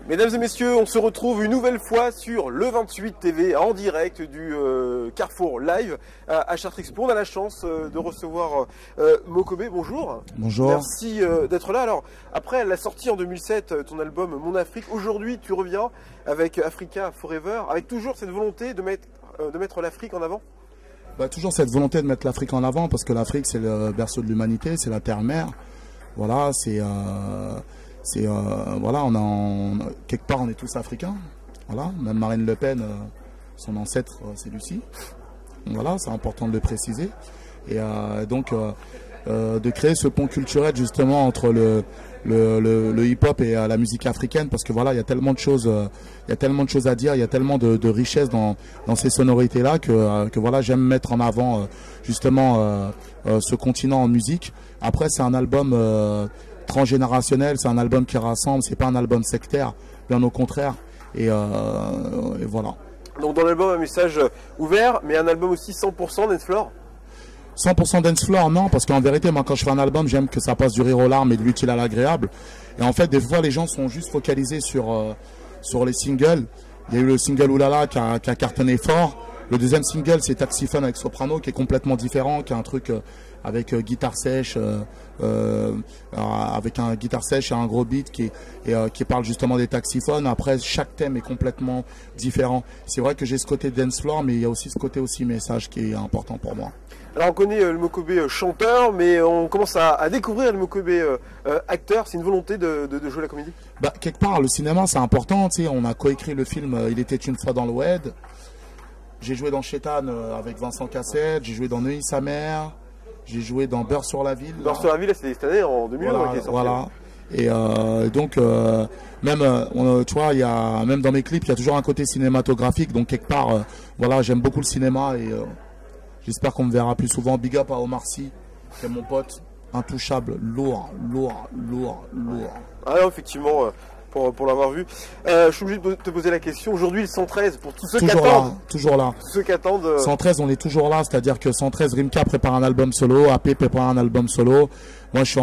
Mesdames et messieurs, on se retrouve une nouvelle fois sur le 28 TV en direct du Carrefour Live à Chartres-Expo. On a la chance de recevoir Mokobé. Bonjour. Bonjour. Merci d'être là. Alors, après la sortie en 2007, ton album Mon Afrique, aujourd'hui tu reviens avec Africa Forever, avec toujours cette volonté de mettre l'Afrique en avant. Toujours cette volonté de mettre l'Afrique en avant, parce que l'Afrique c'est le berceau de l'humanité, c'est la terre-mère. Voilà, voilà, quelque part on est tous africains. Voilà, même Marine Le Pen, son ancêtre c'est Lucie. Voilà, c'est important de le préciser. Et donc de créer ce pont culturel justement entre le hip-hop et la musique africaine, parce que voilà, il y a tellement de choses, à dire, il y a tellement de richesse dans ces sonorités là que voilà, j'aime mettre en avant justement ce continent en musique. Après, c'est un album transgénérationnel, c'est un album qui rassemble, c'est pas un album sectaire, bien au contraire. Et voilà. Donc dans l'album un message ouvert, mais un album aussi 100% dancefloor. 100% dancefloor, non, parce qu'en vérité, moi quand je fais un album, j'aime que ça passe du rire aux larmes et de l'utile à l'agréable. Et en fait, des fois, les gens sont juste focalisés sur les singles. Il y a eu le single Oulala qui a cartonné fort. Le deuxième single, c'est Taxi Fun avec Soprano, qui est complètement différent, qui a un truc avec guitare sèche, avec un guitare sèche et un gros beat qui parle justement des taxiphones. Après, chaque thème est complètement différent. C'est vrai que j'ai ce côté dance floor, mais il y a aussi ce côté aussi message qui est important pour moi. Alors on connaît le Mokobé chanteur, mais on commence à découvrir le Mokobé acteur. C'est une volonté de jouer la comédie? Quelque part, le cinéma c'est important. Tu sais, on a coécrit le film Il était une fois dans l'Oued. J'ai joué dans Chétan avec Vincent Cassel, j'ai joué dans Neuilly sa mère, j'ai joué dans Beurre sur la ville. Beurre sur la ville, c'était cette année, en 2001 qui est sorti. Voilà. Et donc, même, tu vois, même dans mes clips, il y a toujours un côté cinématographique. Donc, quelque part, voilà, j'aime beaucoup le cinéma et j'espère qu'on me verra plus souvent. Big up à Omar Sy, qui est mon pote, intouchable, lourd. Ah non, effectivement. Pour l'avoir vu. Je suis obligé de te poser la question. Aujourd'hui, le 113, pour tous ceux qui attendent. Toujours là. Tous ceux qui attendent. 113, on est toujours là. C'est-à-dire que 113, Rimka prépare un album solo, AP prépare un album solo. Moi, je suis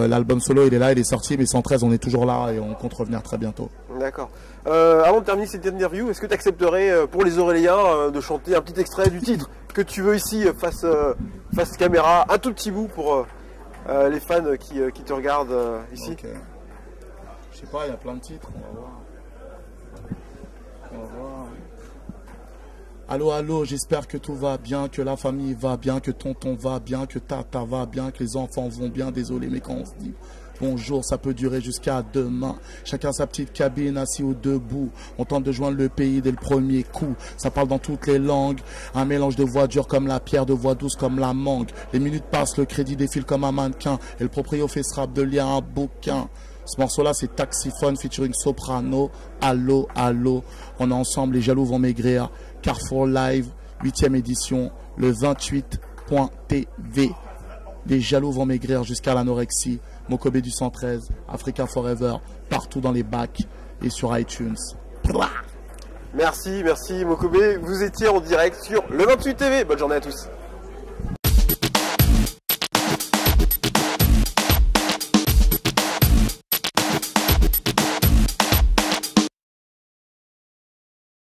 l'album solo, il est là, il est sorti. Mais 113, on est toujours là et on compte revenir très bientôt. D'accord. Avant de terminer cette interview, est-ce que tu accepterais pour les Auréliens de chanter un petit extrait du titre que tu veux ici face caméra, un tout petit bout pour les fans qui te regardent ici? Okay. Je sais pas, il y a plein de titres, on va voir. Allô, allô, j'espère que tout va bien, que la famille va bien, que tonton va bien, que tata va bien, que les enfants vont bien. Désolé, mais quand on se dit bonjour, ça peut durer jusqu'à demain. Chacun sa petite cabine, assis ou debout. On tente de joindre le pays dès le premier coup. Ça parle dans toutes les langues. Un mélange de voix dure comme la pierre, de voix douce comme la mangue. Les minutes passent, le crédit défile comme un mannequin. Et le proprio fait ce rap de lire un bouquin. Ce morceau-là, c'est Taxiphone featuring Soprano. Allô, allô. On est ensemble, les jaloux vont maigrir. Carrefour Live, 8e édition, le 28.tv. Les jaloux vont maigrir jusqu'à l'anorexie. Mokobé du 113, Africa Forever, partout dans les bacs et sur iTunes. Merci Mokobé. Vous étiez en direct sur le 28 TV. Bonne journée à tous.